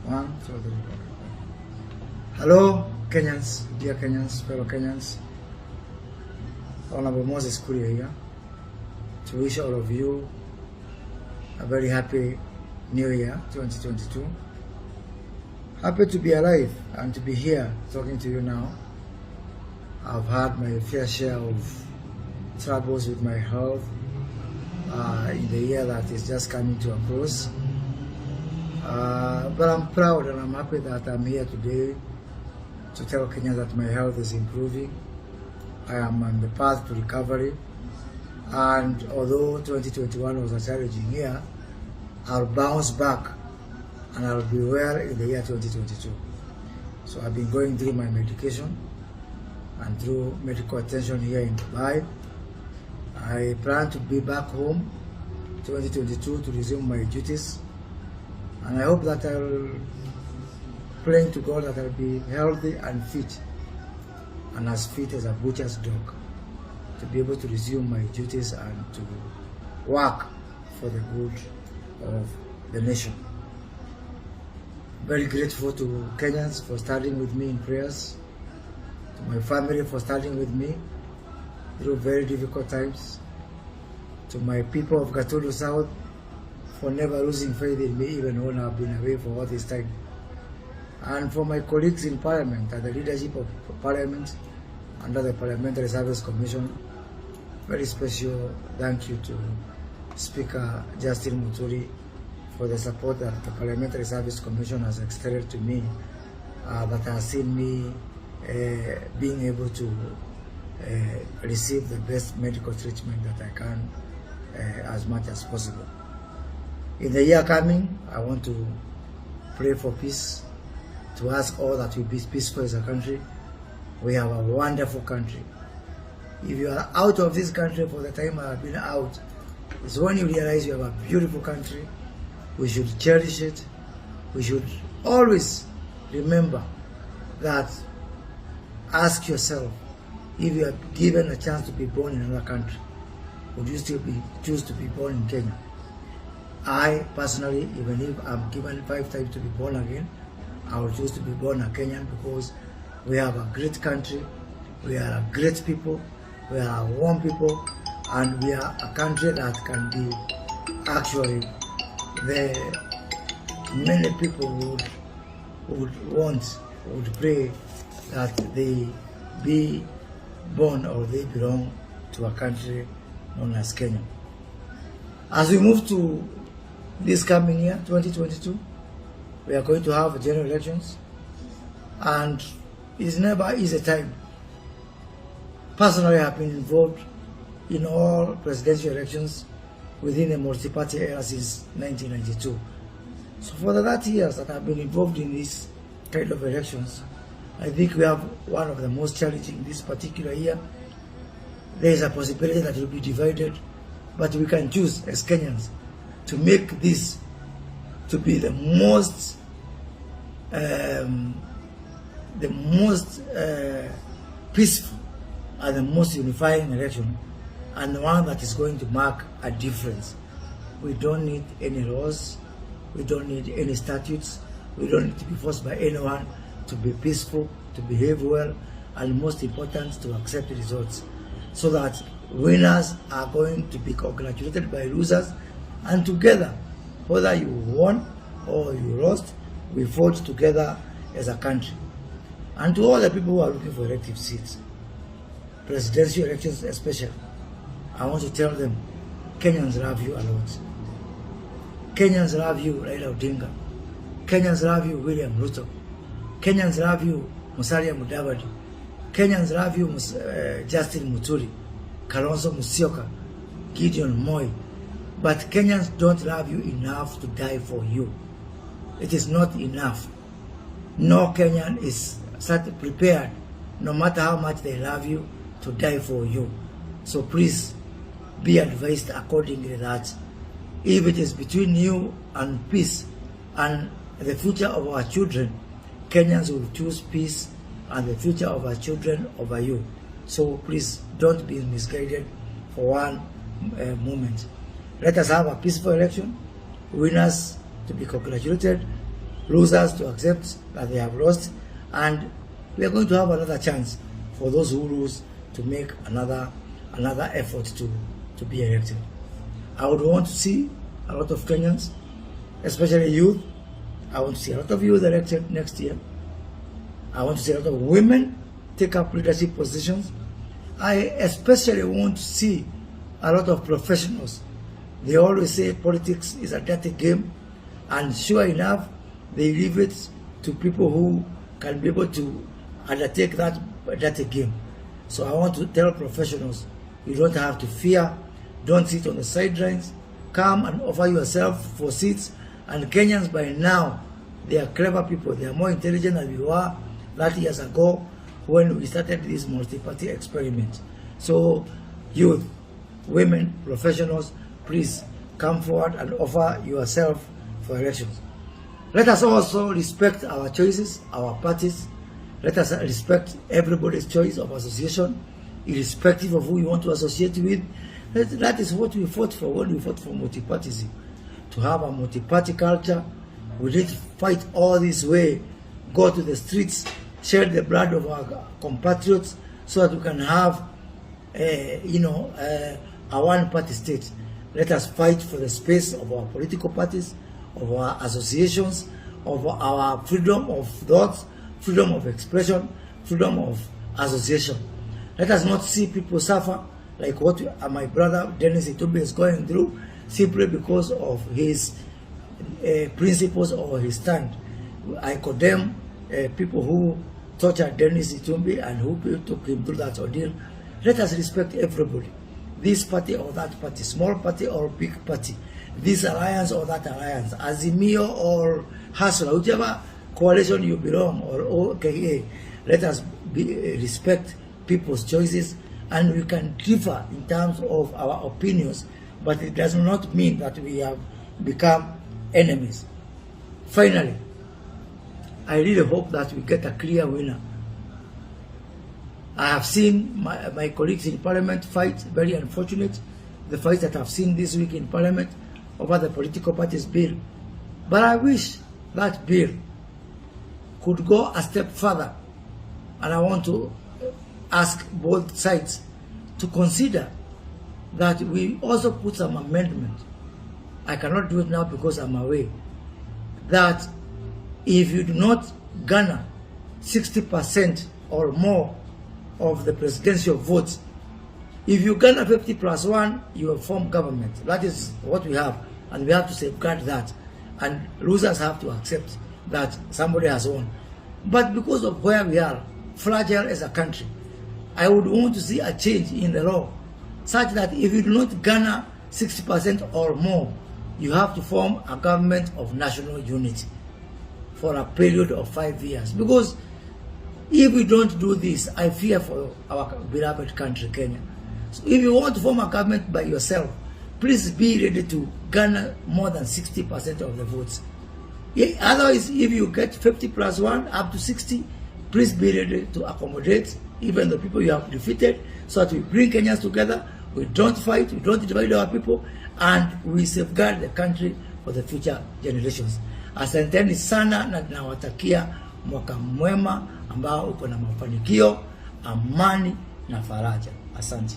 One, two, three, four. Hello, Kenyans, dear Kenyans, fellow Kenyans. Honorable Moses Kuria here to wish all of you a very happy New Year 2022. Happy to be alive and to be here talking to you now. I've had my fair share of troubles with my health in the year that is just coming to a close. But I'm proud and I'm happy that I'm here today to tell Kenya that my health is improving. I am on the path to recovery, and although 2021 was a challenging year, I'll bounce back and I'll be well in the year 2022. So I've been going through my medication and through medical attention here in Dubai. I plan to be back home 2022 to resume my duties, and I hope that I'll pray to God that I'll be healthy and fit, and as fit as a butcher's dog, to be able to resume my duties and to work for the good of the nation. Very grateful to Kenyans for standing with me in prayers, to my family for standing with me through very difficult times, to my people of Gatundu South for never losing faith in me even when I've been away for all this time, and for my colleagues in Parliament and the leadership of Parliament under the Parliamentary Service Commission. Very special thank you to Speaker Justin Muturi for the support that the Parliamentary Service Commission has extended to me, that has seen me being able to receive the best medical treatment that I can as much as possible. In the year coming, I want to pray for peace, to ask all that we be peaceful as a country. We have a wonderful country. If you are out of this country for the time I have been out, it's when you realize you have a beautiful country. We should cherish it. We should always remember that. Ask yourself, if you are given a chance to be born in another country, would you still choose to be born in Kenya? I personally, even if I'm given 5 times to be born again, I will choose to be born a Kenyan, because we have a great country, we are a great people, we are a warm people, and we are a country that can be actually many people would pray that they be born or they belong to a country known as Kenya. As we move to this coming year, 2022, we are going to have general elections, and it's never easy time. Personally, I have been involved in all presidential elections within the multi-party era since 1992. So for the 30 years that I've been involved in this kind of elections, I think we have one of the most challenging this particular year. There is a possibility that it will be divided, but we can choose as Kenyans to make this to be the most peaceful and the most unifying election, and the one that is going to mark a difference. We don't need any laws, we don't need any statutes, we don't need to be forced by anyone to be peaceful, to behave well, and most important, to accept the results, so that winners are going to be congratulated by losers, and together, whether you won or you lost, we fought together as a country. And to all the people who are looking for elective seats, presidential elections especially, I want to tell them, Kenyans love you a lot. Kenyans love you, Raila Odinga. Kenyans love you, William Ruto. Kenyans love you, Musalia Mudavadi. Kenyans love you, Justin Muturi, Kalonzo Musyoka, Gideon Moi. But Kenyans don't love you enough to die for you. It is not enough. No Kenyan is prepared, no matter how much they love you, to die for you. So please be advised accordingly that if it is between you and peace and the future of our children, Kenyans will choose peace and the future of our children over you. So please don't be misguided for one moment. Let us have a peaceful election, winners to be congratulated, losers to accept that they have lost, and we are going to have another chance for those who lose to make another effort to be elected. I would want to see a lot of Kenyans, especially youth. I want to see a lot of youth elected next year. I want to see a lot of women take up leadership positions. I especially want to see a lot of professionals. They always say politics is a dirty game, and sure enough, they leave it to people who can be able to undertake that dirty game. So I want to tell professionals, you don't have to fear. Don't sit on the sidelines. Come and offer yourself for seats. And Kenyans by now, they are clever people. They are more intelligent than we were 30 years ago when we started this multi-party experiment. So youth, women, professionals, please come forward and offer yourself for elections. Let us also respect our choices, our parties. Let us respect everybody's choice of association, irrespective of who you want to associate with. That is what we fought for when we fought for multi-partyism. To have a multi-party culture, we need to fight all this way, go to the streets, shed the blood of our compatriots, so that we can have, a one-party state. Let us fight for the space of our political parties, of our associations, of our freedom of thoughts, freedom of expression, freedom of association. Let us not see people suffer like what my brother Dennis Itumbi is going through simply because of his principles or his stand. I condemn people who tortured Dennis Itumbi and who took him through that ordeal. Let us respect everybody. This party or that party, small party or big party, this alliance or that alliance, Azimio or Hasla, whichever coalition you belong, or OKA, let us respect people's choices, and we can differ in terms of our opinions, but it does not mean that we have become enemies. Finally, I really hope that we get a clear winner. I have seen my colleagues in Parliament fight, very unfortunate, the fight that I've seen this week in Parliament over the political parties bill. But I wish that bill could go a step further, and I want to ask both sides to consider that we also put some amendment. I cannot do it now because I'm away. That if you do not garner 60% or more of the presidential votes, if you garner 50+1, you will form government. That is what we have, and we have to safeguard that. And losers have to accept that somebody has won. But because of where we are, fragile as a country, I would want to see a change in the law, such that if you do not garner 60% or more, you have to form a government of national unity for a period of 5 years. Because if we don't do this, I fear for our beloved country, Kenya. So if you want to form a government by yourself, please be ready to garner more than 60% of the votes. Otherwise, if you get 50+1 up to 60, please be ready to accommodate even the people you have defeated, so that we bring Kenyans together, we don't fight, we don't divide our people, and we safeguard the country for the future generations. Asanteni sana, na nawatakia mwaka mwema ambao uko na mafanikio, amani na faraja. Asante.